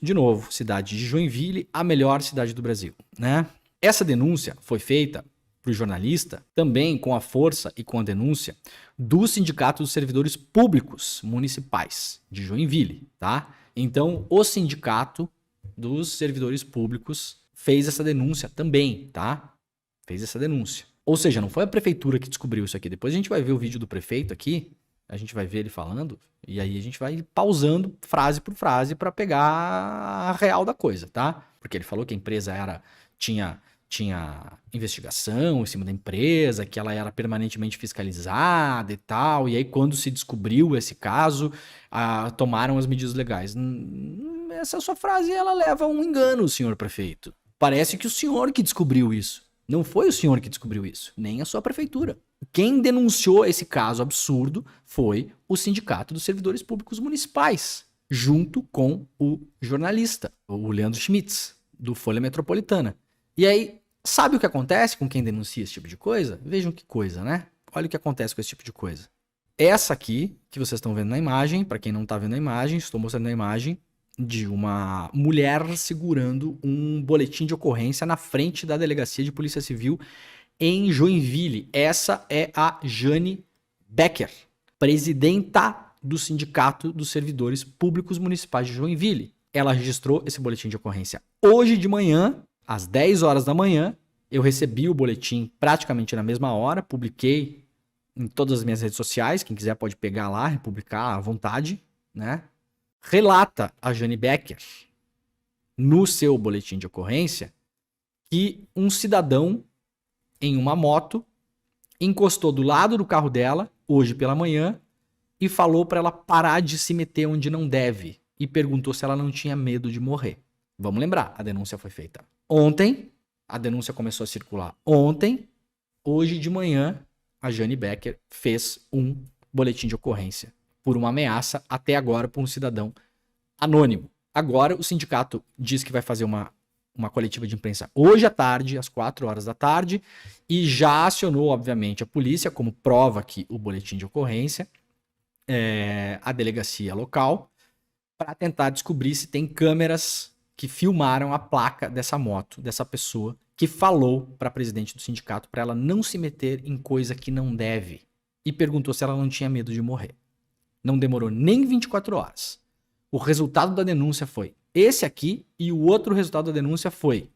De novo, cidade de Joinville, a melhor cidade do Brasil, né? Essa denúncia foi feita para o jornalista também com a força e com a denúncia do Sindicato dos Servidores Públicos Municipais de Joinville, tá? Então, o Sindicato dos Servidores Públicos fez essa denúncia também, tá? Fez essa denúncia. Ou seja, não foi a prefeitura que descobriu isso aqui. Depois a gente vai ver o vídeo do prefeito aqui, a gente vai ver ele falando, e aí a gente vai pausando frase por frase para pegar a real da coisa, tá? Porque ele falou que a empresa tinha investigação em cima da empresa, que ela era permanentemente fiscalizada e tal, e aí quando se descobriu esse caso, tomaram as medidas legais. Essa sua frase, ela leva a um engano, senhor prefeito. Parece que o senhor que descobriu isso. Não foi o senhor que descobriu isso, nem a sua prefeitura. Quem denunciou esse caso absurdo foi o Sindicato dos Servidores Públicos Municipais, junto com o jornalista, o Leandro Schmitz, do Folha Metropolitana. E aí, sabe o que acontece com quem denuncia esse tipo de coisa? Vejam que coisa, né? Olha o que acontece com esse tipo de coisa. Essa aqui, que vocês estão vendo na imagem, para quem não está vendo a imagem, estou mostrando a imagem de uma mulher segurando um boletim de ocorrência na frente da Delegacia de Polícia Civil em Joinville. Essa é a Jane Becker, presidenta do Sindicato dos Servidores Públicos Municipais de Joinville. Ela registrou esse boletim de ocorrência hoje de manhã, às 10 horas da manhã. Eu recebi o boletim praticamente na mesma hora, publiquei em todas as minhas redes sociais, quem quiser pode pegar lá, republicar à vontade, né? Relata a Jane Becker, no seu boletim de ocorrência, que um cidadão em uma moto encostou do lado do carro dela, hoje pela manhã, e falou para ela parar de se meter onde não deve, e perguntou se ela não tinha medo de morrer. Vamos lembrar, a denúncia foi feita ontem, a denúncia começou a circular ontem, hoje de manhã, a Jane Becker fez um boletim de ocorrência por uma ameaça, até agora, por um cidadão anônimo. Agora, o sindicato diz que vai fazer uma coletiva de imprensa hoje à tarde, às 4 horas da tarde, e já acionou, obviamente, a polícia, como prova aqui o boletim de ocorrência, a delegacia local, para tentar descobrir se tem câmeras que filmaram a placa dessa moto, dessa pessoa, que falou para a presidente do sindicato para ela não se meter em coisa que não deve, e perguntou se ela não tinha medo de morrer. Não demorou nem 24 horas. O resultado da denúncia foi esse aqui, e o outro resultado da denúncia foi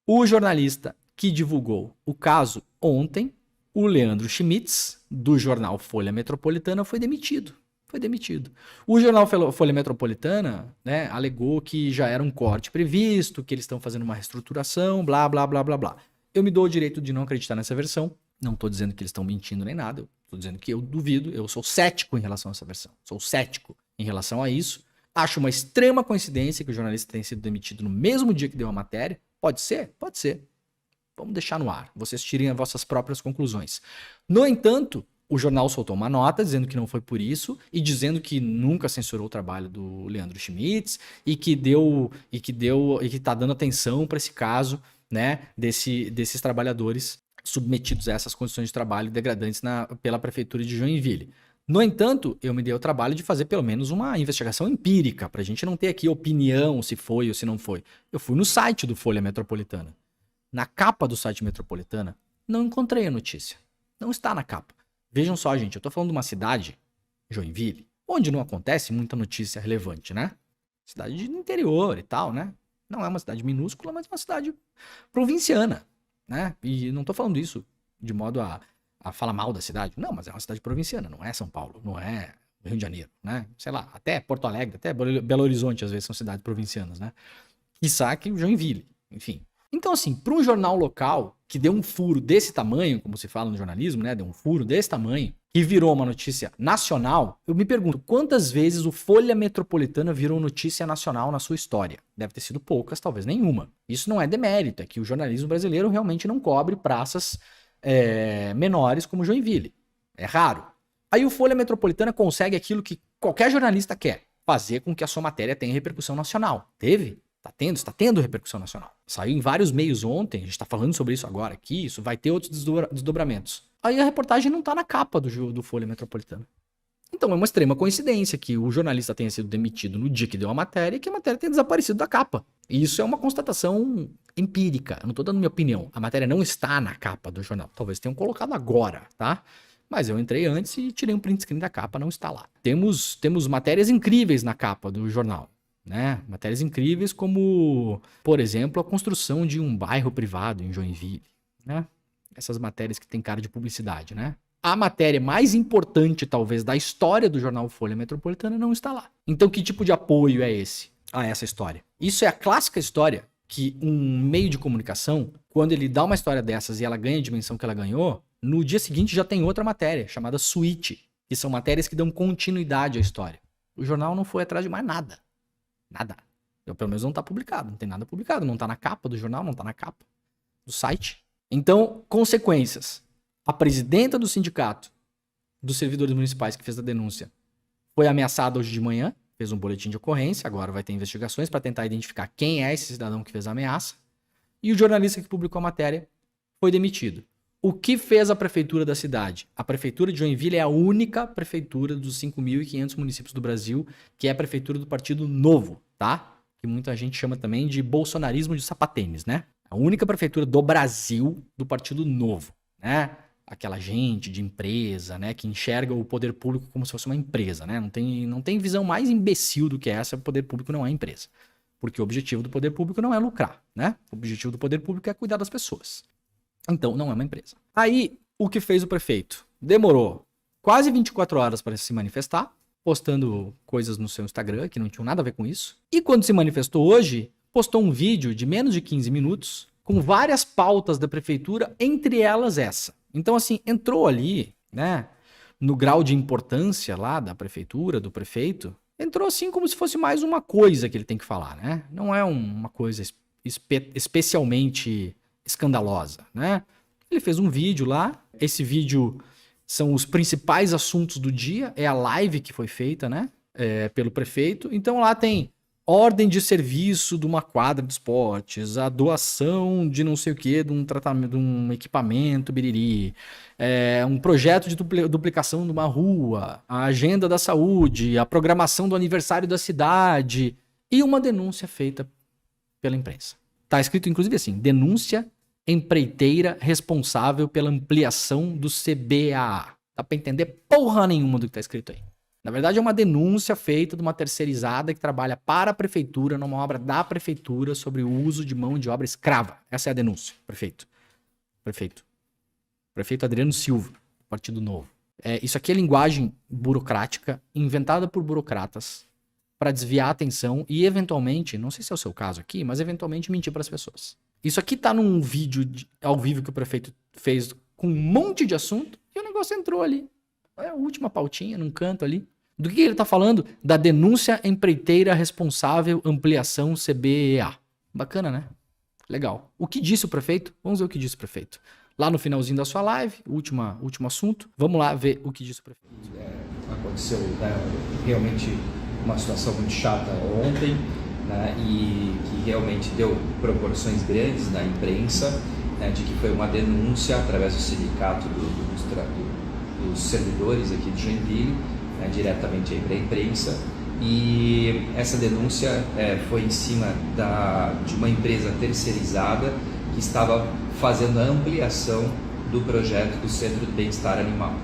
o jornalista que divulgou o caso ontem, o Leandro Schmitz, do jornal Folha Metropolitana, foi demitido. O jornal Folha Metropolitana, né, alegou que já era um corte previsto, que eles estão fazendo uma reestruturação, blá, blá, blá, blá, blá. Eu me dou o direito de não acreditar nessa versão. Não estou dizendo que eles estão mentindo nem nada. Eu estou dizendo que eu duvido. Eu sou cético em relação a essa versão. Sou cético em relação a isso. Acho uma extrema coincidência que o jornalista tenha sido demitido no mesmo dia que deu a matéria. Pode ser? Pode ser. Vamos deixar no ar. Vocês tirem as vossas próprias conclusões. No entanto, o jornal soltou uma nota dizendo que não foi por isso e dizendo que nunca censurou o trabalho do Leandro Schmitz e que está dando atenção para esse caso, né, desses trabalhadores submetidos a essas condições de trabalho degradantes pela prefeitura de Joinville. No entanto, eu me dei o trabalho de fazer pelo menos uma investigação empírica, para a gente não ter aqui opinião se foi ou se não foi. Eu fui no site do Folha Metropolitana. Na capa do site Metropolitana, não encontrei a notícia. Não está na capa. Vejam só, gente, eu estou falando de uma cidade, Joinville, onde não acontece muita notícia relevante, né? Cidade do interior e tal, né? Não é uma cidade minúscula, mas uma cidade provinciana, né? E não estou falando isso de modo a falar mal da cidade. Não, mas é uma cidade provinciana, não é São Paulo, não é Rio de Janeiro, né? Sei lá, até Porto Alegre, até Belo Horizonte, às vezes são cidades provincianas, né? Quiçá que Joinville, enfim. Então, assim, para um jornal local que deu um furo desse tamanho, como se fala no jornalismo, né? Deu um furo desse tamanho, e virou uma notícia nacional, eu me pergunto, quantas vezes o Folha Metropolitana virou notícia nacional na sua história? Deve ter sido poucas, talvez nenhuma. Isso não é demérito, é que o jornalismo brasileiro realmente não cobre praças menores como Joinville. É raro. Aí o Folha Metropolitana consegue aquilo que qualquer jornalista quer, fazer com que a sua matéria tenha repercussão nacional. Teve? Está tendo repercussão nacional. Saiu em vários meios ontem, a gente está falando sobre isso agora aqui, isso vai ter outros desdobramentos. Aí a reportagem não está na capa do Folha Metropolitana. Então é uma extrema coincidência que o jornalista tenha sido demitido no dia que deu a matéria e que a matéria tenha desaparecido da capa. E isso é uma constatação empírica. Eu não estou dando minha opinião. A matéria não está na capa do jornal. Talvez tenham colocado agora, tá? Mas eu entrei antes e tirei um print screen da capa, não está lá. Temos matérias incríveis na capa do jornal, né? Matérias incríveis como, por exemplo, a construção de um bairro privado em Joinville, né? Essas matérias que tem cara de publicidade, né? A matéria mais importante, talvez, da história do jornal Folha Metropolitana não está lá. Então, que tipo de apoio é esse a essa história? Isso é a clássica história que um meio de comunicação, quando ele dá uma história dessas e ela ganha a dimensão que ela ganhou, no dia seguinte já tem outra matéria, chamada suíte, que são matérias que dão continuidade à história. O jornal não foi atrás de mais nada. Nada. Ou pelo menos não está publicado. Não tem nada publicado. Não está na capa do jornal, não está na capa do site. Então, consequências. A presidenta do sindicato dos servidores municipais que fez a denúncia foi ameaçada hoje de manhã, fez um boletim de ocorrência, agora vai ter investigações para tentar identificar quem é esse cidadão que fez a ameaça. E o jornalista que publicou a matéria foi demitido. O que fez a prefeitura da cidade? A prefeitura de Joinville é a única prefeitura dos 5.500 municípios do Brasil que é a prefeitura do Partido Novo, tá? Que muita gente chama também de bolsonarismo de sapatênis, né? A única prefeitura do Brasil do Partido Novo, né? Aquela gente de empresa, né? Que enxerga o poder público como se fosse uma empresa, né? Não tem visão mais imbecil do que essa. O poder público não é empresa. Porque o objetivo do poder público não é lucrar, né? O objetivo do poder público é cuidar das pessoas. Então, não é uma empresa. Aí, o que fez o prefeito? Demorou quase 24 horas para se manifestar, postando coisas no seu Instagram que não tinham nada a ver com isso. E quando se manifestou hoje, postou um vídeo de menos de 15 minutos com várias pautas da prefeitura, entre elas essa. Então, assim, entrou ali, né, no grau de importância lá da prefeitura, do prefeito, entrou assim como se fosse mais uma coisa que ele tem que falar, né? Não é uma coisa especialmente escandalosa, né? Ele fez um vídeo lá, esse vídeo são os principais assuntos do dia, é a live que foi feita, né? Pelo prefeito. Então lá tem ordem de serviço de uma quadra de esportes, a doação de não sei o que, de um tratamento, de um equipamento, biriri, um projeto de duplicação de uma rua, a agenda da saúde, a programação do aniversário da cidade e uma denúncia feita pela imprensa. Tá escrito inclusive assim, denúncia empreiteira responsável pela ampliação do CBAA. Dá pra entender porra nenhuma do que tá escrito aí. Na verdade, é uma denúncia feita de uma terceirizada que trabalha para a prefeitura, numa obra da prefeitura, sobre o uso de mão de obra escrava. Essa é a denúncia, prefeito. Prefeito Adriano Silva, Partido Novo. Isso aqui é linguagem burocrática, inventada por burocratas, para desviar a atenção e, eventualmente, não sei se é o seu caso aqui, mas eventualmente mentir para as pessoas. Isso aqui tá num vídeo ao vivo que o prefeito fez com um monte de assunto e o negócio entrou ali. É a última pautinha, num canto ali. Do que ele tá falando? Da denúncia empreiteira responsável ampliação CBEA. Bacana, né? Legal. O que disse o prefeito? Vamos ver o que disse o prefeito. Lá no finalzinho da sua live, último assunto. Vamos lá ver o que disse o prefeito. Aconteceu, né, realmente uma situação muito chata ontem, né, e que realmente deu proporções grandes na imprensa, né, de que foi uma denúncia através do sindicato dos servidores aqui de Joinville, né, diretamente aí para a imprensa, e essa denúncia foi em cima de uma empresa terceirizada que estava fazendo a ampliação do projeto do Centro de Bem-Estar Animal.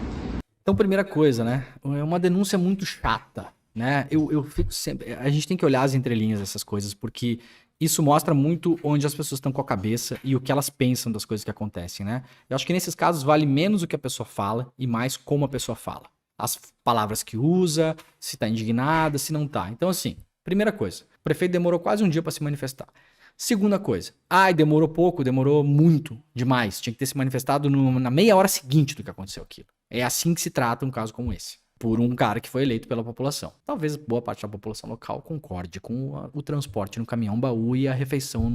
Então, primeira coisa, né, é uma denúncia muito chata, né, eu fico sempre, a gente tem que olhar as entrelinhas dessas coisas, porque isso mostra muito onde as pessoas estão com a cabeça e o que elas pensam das coisas que acontecem, né? Eu acho que nesses casos vale menos o que a pessoa fala e mais como a pessoa fala. As palavras que usa, se tá indignada, se não tá. Então, assim, primeira coisa, o prefeito demorou quase um dia para se manifestar. Segunda coisa, demorou pouco, demorou muito, demais. Tinha que ter se manifestado na meia hora seguinte do que aconteceu aquilo. É assim que se trata um caso como esse. Por um cara que foi eleito pela população. Talvez boa parte da população local concorde com o transporte no caminhão baú e a refeição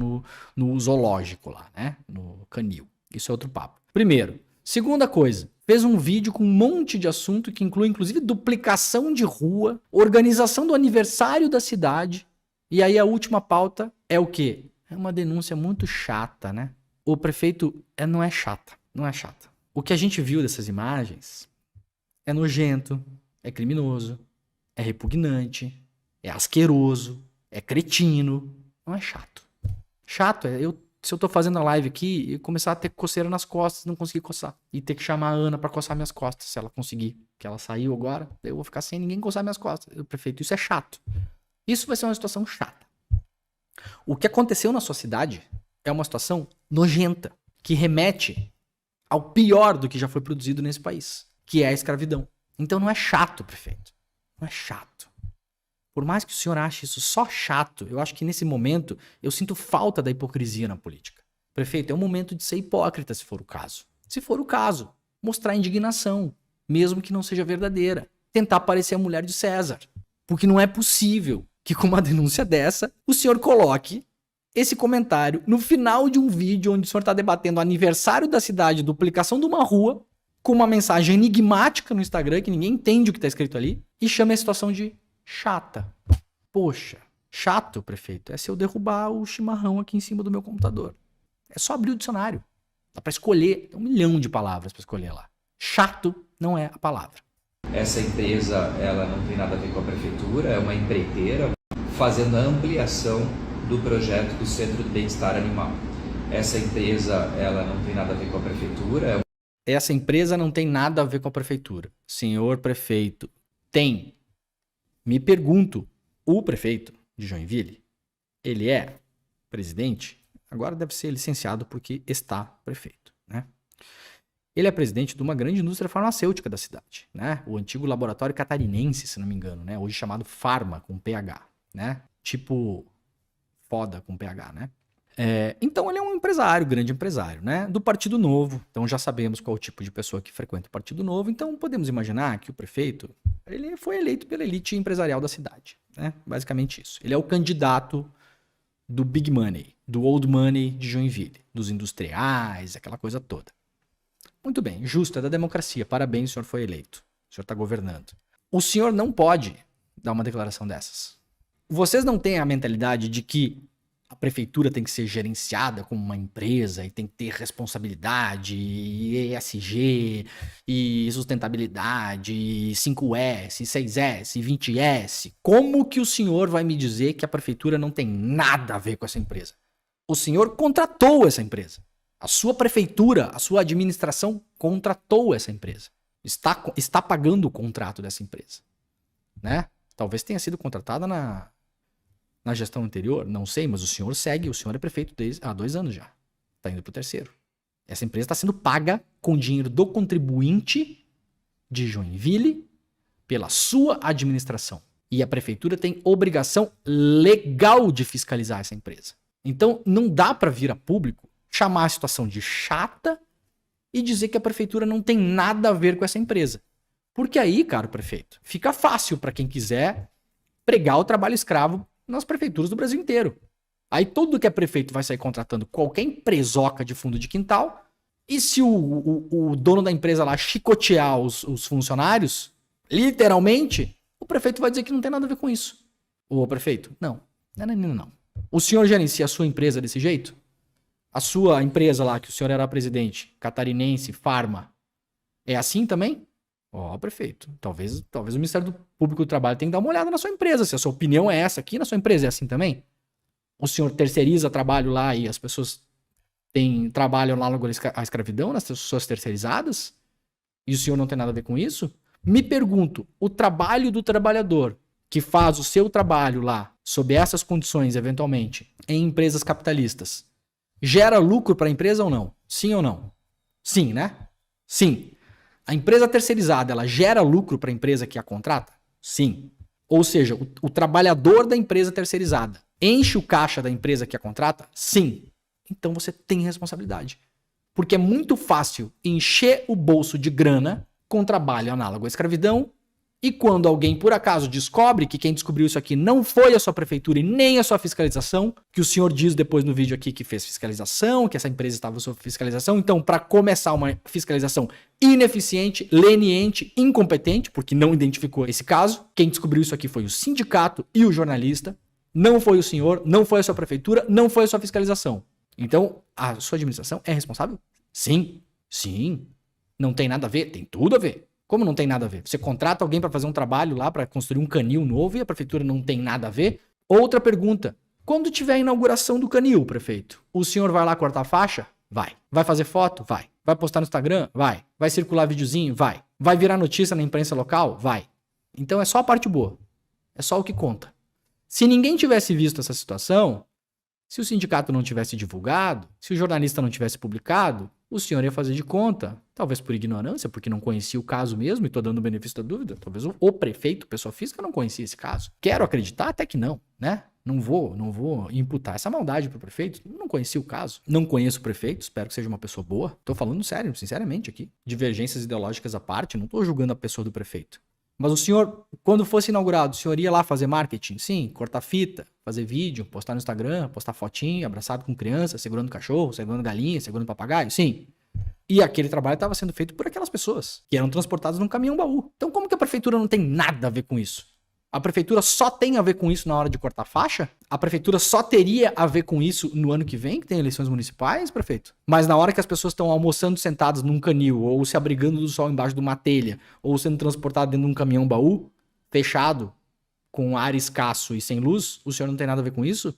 no zoológico lá, né? No canil. Isso é outro papo. Primeiro. Segunda coisa. Fez um vídeo com um monte de assunto que inclui inclusive duplicação de rua, organização do aniversário da cidade. E aí a última pauta é o quê? É uma denúncia muito chata, né? O prefeito não é chata. Não é chata. O que a gente viu dessas imagens é nojento, é criminoso, é repugnante, é asqueroso, é cretino. Não é chato. Chato é se eu tô fazendo a live aqui e começar a ter coceira nas costas, não conseguir coçar. E ter que chamar a Ana pra coçar minhas costas, se ela conseguir. Que ela saiu agora, eu vou ficar sem ninguém coçar minhas costas. Prefeito, isso é chato. Isso vai ser uma situação chata. O que aconteceu na sua cidade é uma situação nojenta, que remete ao pior do que já foi produzido nesse país, que é a escravidão. Então não é chato, prefeito. Não é chato. Por mais que o senhor ache isso só chato, eu acho que nesse momento eu sinto falta da hipocrisia na política. Prefeito, é um momento de ser hipócrita, se for o caso. Se for o caso, mostrar indignação, mesmo que não seja verdadeira. Tentar parecer a mulher de César. Porque não é possível que com uma denúncia dessa, o senhor coloque esse comentário no final de um vídeo onde o senhor está debatendo o aniversário da cidade, duplicação de uma rua, com uma mensagem enigmática no Instagram, que ninguém entende o que está escrito ali, e chama a situação de chata. Poxa, chato, prefeito, é se eu derrubar o chimarrão aqui em cima do meu computador. É só abrir o dicionário. Dá pra escolher, tem 1 milhão de palavras pra escolher lá. Chato não é a palavra. Essa empresa, ela não tem nada a ver com a prefeitura, é uma empreiteira fazendo a ampliação do projeto do Centro de Bem-Estar Animal. Essa empresa, ela não tem nada a ver com a prefeitura. Essa empresa não tem nada a ver com a prefeitura. Senhor prefeito, tem. Me pergunto, o prefeito de Joinville, ele é presidente? Agora deve ser licenciado porque está prefeito, né? Ele é presidente de uma grande indústria farmacêutica da cidade, né? O antigo laboratório catarinense, se não me engano, né? Hoje chamado Pharma, com PH, né? Tipo foda com PH, né? Então ele é um empresário, grande empresário, né? Do Partido Novo. Então já sabemos qual o tipo de pessoa que frequenta o Partido Novo. Então podemos imaginar que o prefeito, ele foi eleito pela elite empresarial da cidade, né? Basicamente isso. Ele é o candidato do Big Money, do Old Money de Joinville, dos industriais, aquela coisa toda. Muito bem, justo, é da democracia. Parabéns, o senhor foi eleito. O senhor está governando. O senhor não pode dar uma declaração dessas. Vocês não têm a mentalidade de que a prefeitura tem que ser gerenciada como uma empresa e tem que ter responsabilidade, e ESG, e sustentabilidade, e 5S, 6S, 20S. Como que o senhor vai me dizer que a prefeitura não tem nada a ver com essa empresa? O senhor contratou essa empresa. A sua prefeitura, a sua administração contratou essa empresa. Está pagando o contrato dessa empresa, né? Talvez tenha sido contratada na gestão anterior, não sei, mas o senhor segue, o senhor é prefeito há 2 anos já. Está indo para o 3º. Essa empresa está sendo paga com dinheiro do contribuinte de Joinville pela sua administração. E a prefeitura tem obrigação legal de fiscalizar essa empresa. Então não dá para vir a público chamar a situação de chata e dizer que a prefeitura não tem nada a ver com essa empresa. Porque aí, caro prefeito, fica fácil para quem quiser pregar o trabalho escravo nas prefeituras do Brasil inteiro. Aí todo que é prefeito vai sair contratando qualquer empresoca de fundo de quintal, e se o dono da empresa lá chicotear os funcionários, literalmente, o prefeito vai dizer que não tem nada a ver com isso. Ô prefeito, não. O senhor gerencia a sua empresa desse jeito? A sua empresa lá, que o senhor era presidente, catarinense, Pharma, é assim também? Prefeito, talvez o Ministério Público do Trabalho tenha que dar uma olhada na sua empresa. Se a sua opinião é essa aqui, na sua empresa é assim também? O senhor terceiriza trabalho lá e as pessoas trabalham lá a escravidão nas suas terceirizadas? E o senhor não tem nada a ver com isso? Me pergunto, o trabalho do trabalhador que faz o seu trabalho lá, sob essas condições, eventualmente, em empresas capitalistas, gera lucro para a empresa ou não? Sim ou não? Sim, né? Sim. A empresa terceirizada, ela gera lucro para a empresa que a contrata? Sim. Ou seja, o trabalhador da empresa terceirizada enche o caixa da empresa que a contrata? Sim. Então você tem responsabilidade. Porque é muito fácil encher o bolso de grana com trabalho análogo à escravidão, e quando alguém por acaso descobre que quem descobriu isso aqui não foi a sua prefeitura e nem a sua fiscalização, que o senhor diz depois no vídeo aqui que fez fiscalização, que essa empresa estava sob fiscalização, então para começar uma fiscalização ineficiente, leniente, incompetente, porque não identificou esse caso, quem descobriu isso aqui foi o sindicato e o jornalista, não foi o senhor, não foi a sua prefeitura, não foi a sua fiscalização. Então, a sua administração é responsável? Sim. Sim. Não tem nada a ver? Tem tudo a ver. Como não tem nada a ver? Você contrata alguém para fazer um trabalho lá, para construir um canil novo e a prefeitura não tem nada a ver? Outra pergunta. Quando tiver a inauguração do canil, prefeito, o senhor vai lá cortar a faixa? Vai. Vai fazer foto? Vai. Vai postar no Instagram? Vai. Vai circular videozinho? Vai. Vai virar notícia na imprensa local? Vai. Então é só a parte boa. É só o que conta. Se ninguém tivesse visto essa situação, se o sindicato não tivesse divulgado, se o jornalista não tivesse publicado, o senhor ia fazer de conta, talvez por ignorância, porque não conhecia o caso mesmo, e estou dando o benefício da dúvida, talvez o prefeito, pessoa física, não conhecia esse caso. Quero acreditar até que não, né? Não vou imputar essa maldade pro prefeito, não conhecia o caso. Não conheço o prefeito, espero que seja uma pessoa boa. Tô falando sério, sinceramente aqui. Divergências ideológicas à parte, não tô julgando a pessoa do prefeito. Mas o senhor, quando fosse inaugurado, o senhor ia lá fazer marketing? Sim, cortar fita, fazer vídeo, postar no Instagram, postar fotinho, abraçado com criança, segurando cachorro, segurando galinha, segurando papagaio? Sim. E aquele trabalho estava sendo feito por aquelas pessoas que eram transportadas num caminhão-baú. Então como que a prefeitura não tem nada a ver com isso? A prefeitura só tem a ver com isso na hora de cortar faixa? A prefeitura só teria a ver com isso no ano que vem, que tem eleições municipais, prefeito? Mas na hora que as pessoas estão almoçando sentadas num canil, ou se abrigando do sol embaixo de uma telha, ou sendo transportadas dentro de um caminhão-baú, fechado, com ar escasso e sem luz, o senhor não tem nada a ver com isso?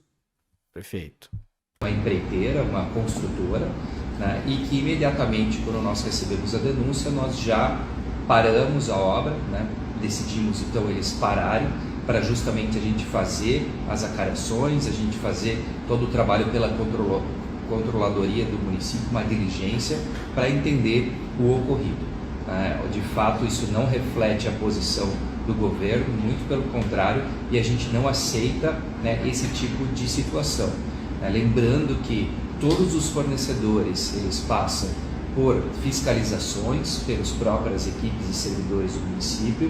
Prefeito. Uma empreiteira, uma construtora, né, e que imediatamente, quando nós recebemos a denúncia, nós já paramos a obra, né, decidimos então eles pararem para justamente a gente fazer as acarações, a gente fazer todo o trabalho pela controladoria do município, uma diligência para entender o ocorrido. De fato, isso não reflete a posição do governo, muito pelo contrário, e a gente não aceita, né, esse tipo de situação. Lembrando que todos os fornecedores eles passam por fiscalizações pelas próprias equipes e servidores do município.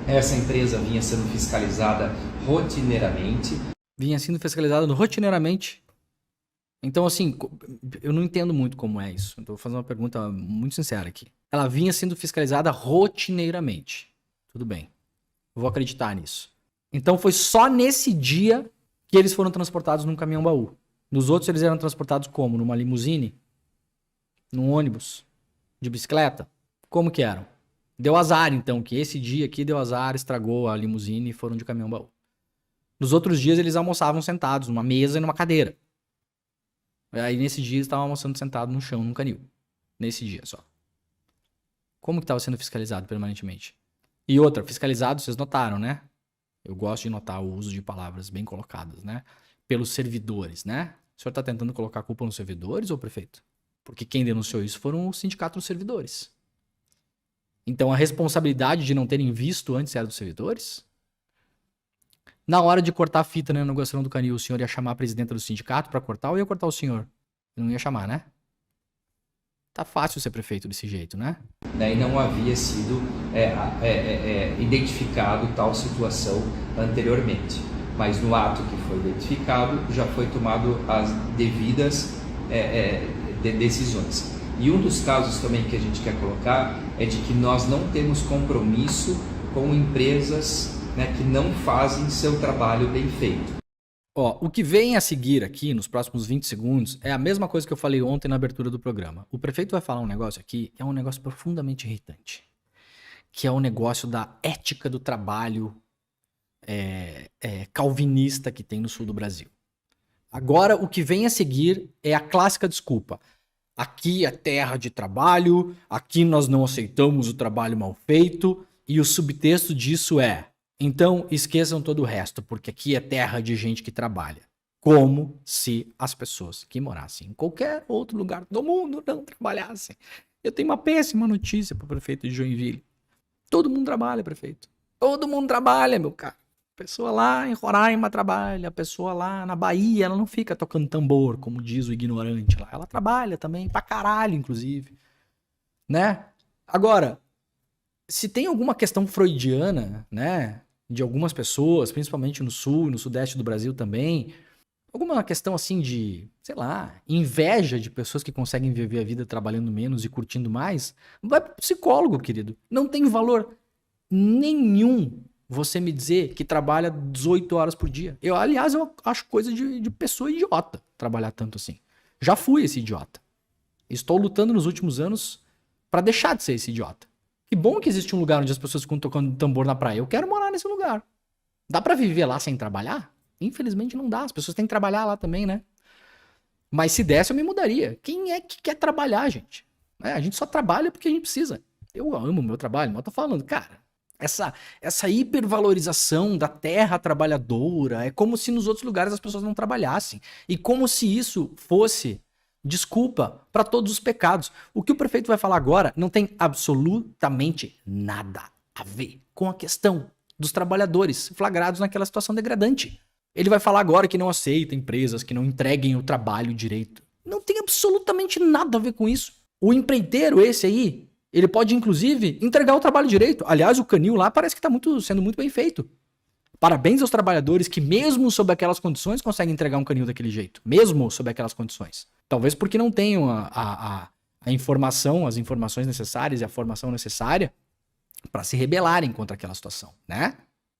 Essa empresa vinha sendo fiscalizada rotineiramente. Então, assim, eu não entendo muito como é isso. Então, vou fazer uma pergunta muito sincera aqui. Ela vinha sendo fiscalizada rotineiramente. Tudo bem. Vou acreditar nisso. Então, foi só nesse dia que eles foram transportados num caminhão-baú. Nos outros, eles eram transportados como? Numa limusine? Num ônibus? De bicicleta? Como que eram? Deu azar, então, que esse dia aqui deu azar, estragou a limusine e foram de caminhão-baú. Nos outros dias, eles almoçavam sentados numa mesa e numa cadeira. Aí, nesse dia, eles estavam almoçando sentados no chão, num canil. Nesse dia só. Como que estava sendo fiscalizado permanentemente? E outra, fiscalizado, vocês notaram, né? Eu gosto de notar o uso de palavras bem colocadas, né? Pelos servidores, né? O senhor está tentando colocar a culpa nos servidores ou prefeito? Porque quem denunciou isso foram o sindicato dos servidores. Então a responsabilidade de não terem visto antes era dos servidores? Na hora de cortar a fita na inauguração do canil, o senhor ia chamar a presidenta do sindicato para cortar ou ia cortar o senhor? Não ia chamar, né? Tá fácil ser prefeito desse jeito, né? E não havia sido identificado tal situação anteriormente. Mas no ato que foi identificado, já foi tomado as devidas decisões. E um dos casos também que a gente quer colocar é de que nós não temos compromisso com empresas, né, que não fazem seu trabalho bem feito. Ó, o que vem a seguir aqui, nos próximos 20 segundos, é a mesma coisa que eu falei ontem na abertura do programa. O prefeito vai falar um negócio aqui que é um negócio profundamente irritante, que é o negócio da ética do trabalho calvinista que tem no sul do Brasil. Agora, o que vem a seguir é a clássica desculpa. Aqui é terra de trabalho, aqui nós não aceitamos o trabalho mal feito, e o subtexto disso é: então esqueçam todo o resto, porque aqui é terra de gente que trabalha. Como se as pessoas que morassem em qualquer outro lugar do mundo não trabalhassem. Eu tenho uma péssima notícia para o prefeito de Joinville. Todo mundo trabalha, prefeito. Todo mundo trabalha, meu cara. A pessoa lá em Roraima trabalha, a pessoa lá na Bahia, ela não fica tocando tambor, como diz o ignorante lá. Ela trabalha também, pra caralho, inclusive. Né? Agora, se tem alguma questão freudiana, né, de algumas pessoas, principalmente no sul e no sudeste do Brasil também, alguma questão assim de, sei lá, inveja de pessoas que conseguem viver a vida trabalhando menos e curtindo mais, vai pro psicólogo, querido. Não tem valor nenhum você me dizer que trabalha 18 horas por dia. Aliás, eu acho coisa de pessoa idiota trabalhar tanto assim. Já fui esse idiota. Estou lutando nos últimos anos para deixar de ser esse idiota. Que bom que existe um lugar onde as pessoas ficam tocando tambor na praia. Eu quero morar nesse lugar. Dá pra viver lá sem trabalhar? Infelizmente não dá. As pessoas têm que trabalhar lá também, né? Mas se desse, eu me mudaria. Quem é que quer trabalhar, gente? A gente só trabalha porque a gente precisa. Eu amo o meu trabalho, mas eu tô falando, cara, essa hipervalorização da terra trabalhadora é como se nos outros lugares as pessoas não trabalhassem. E como se isso fosse desculpa para todos os pecados. O que o prefeito vai falar agora não tem absolutamente nada a ver com a questão dos trabalhadores flagrados naquela situação degradante. Ele vai falar agora que não aceita empresas que não entreguem o trabalho direito. Não tem absolutamente nada a ver com isso. O empreiteiro esse aí, ele pode inclusive entregar o trabalho direito. Aliás, o canil lá parece que está sendo muito bem feito. Parabéns aos trabalhadores que mesmo sob aquelas condições conseguem entregar um canil daquele jeito. Mesmo sob aquelas condições. Talvez porque não tenham a informação, as informações necessárias e a formação necessária para se rebelarem contra aquela situação, né?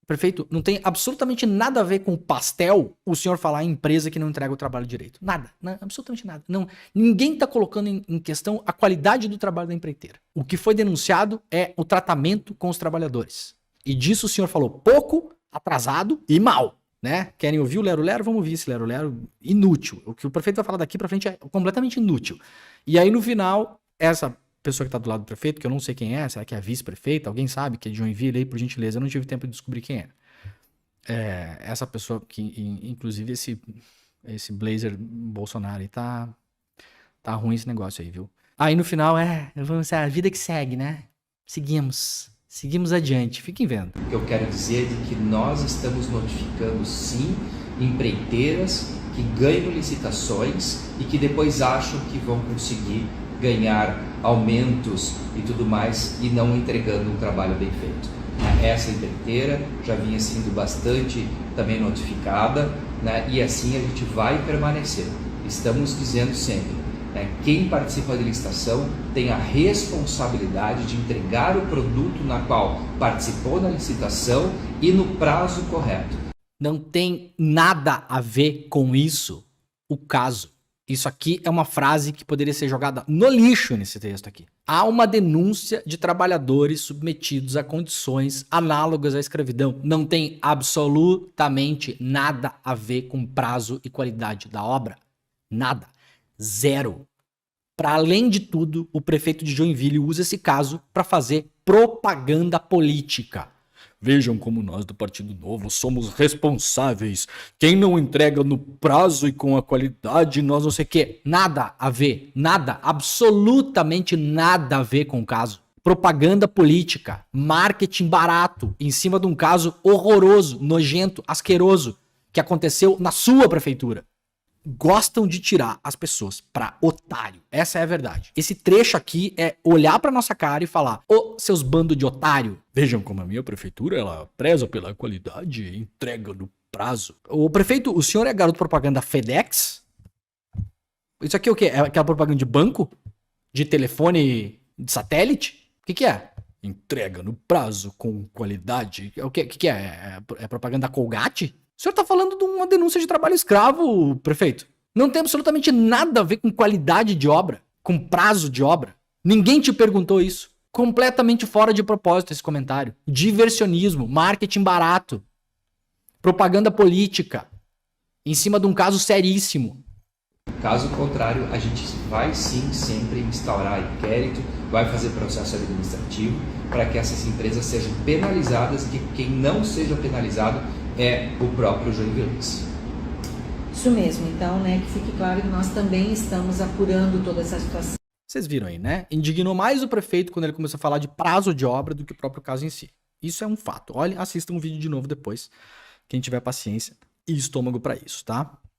Prefeito, não tem absolutamente nada a ver com pastel o senhor falar em empresa que não entrega o trabalho direito. Nada, absolutamente nada. Não, ninguém está colocando em questão a qualidade do trabalho da empreiteira. O que foi denunciado é o tratamento com os trabalhadores. E disso o senhor falou pouco, atrasado e mal, né? Querem ouvir o lero-lero? Vamos ouvir esse lero-lero inútil. O que o prefeito vai falar daqui pra frente é completamente inútil. E aí no final, essa pessoa que tá do lado do prefeito, que eu não sei quem é, será que é a vice-prefeita? Alguém sabe que é de Joinville aí, por gentileza? Eu não tive tempo de descobrir quem é. Essa pessoa que, inclusive, esse blazer Bolsonaro aí tá ruim esse negócio aí, viu? Aí no final vamos a vida que segue, né? Seguimos adiante, fiquem vendo. O que eu quero dizer é que nós estamos notificando sim empreiteiras que ganham licitações e que depois acham que vão conseguir ganhar aumentos e tudo mais e não entregando um trabalho bem feito. Essa empreiteira já vinha sendo bastante também notificada, né? E assim a gente vai permanecer. Estamos dizendo sempre, né? Quem participa da licitação tem a responsabilidade de entregar o produto na qual participou da licitação e no prazo correto. Não tem nada a ver com isso o caso. Isso aqui é uma frase que poderia ser jogada no lixo nesse texto aqui. Há uma denúncia de trabalhadores submetidos a condições análogas à escravidão. Não tem absolutamente nada a ver com prazo e qualidade da obra. Nada. Zero. Para além de tudo, o prefeito de Joinville usa esse caso para fazer propaganda política. Vejam como nós do Partido Novo somos responsáveis. Quem não entrega no prazo e com a qualidade, nós não sei o quê. Nada a ver. Nada. Absolutamente nada a ver com o caso. Propaganda política. Marketing barato. Em cima de um caso horroroso, nojento, asqueroso, que aconteceu na sua prefeitura. Gostam de tirar as pessoas pra otário. Essa é a verdade. Esse trecho aqui é olhar pra nossa cara e falar: ô, seus bandos de otário, vejam como a minha prefeitura, ela preza pela qualidade e entrega no prazo. O prefeito, o senhor é garoto propaganda FedEx? Isso aqui é o quê? É aquela propaganda de banco? De telefone de satélite? O que é? Entrega no prazo com qualidade. O que é? É propaganda Colgate? O senhor tá falando de uma denúncia de trabalho escravo, prefeito. Não tem absolutamente nada a ver com qualidade de obra, com prazo de obra. Ninguém te perguntou isso. Completamente fora de propósito esse comentário. Diversionismo, marketing barato, propaganda política, em cima de um caso seríssimo. Caso contrário, a gente vai sim sempre instaurar inquérito, vai fazer processo administrativo para que essas empresas sejam penalizadas e que quem não seja penalizado é o próprio joinvilense. Isso mesmo, então, né, que fique claro que nós também estamos apurando toda essa situação. Vocês viram aí, né? Indignou mais o prefeito quando ele começou a falar de prazo de obra do que o próprio caso em si. Isso é um fato. Olhem, assistam o vídeo de novo depois, quem tiver paciência e estômago para isso, tá?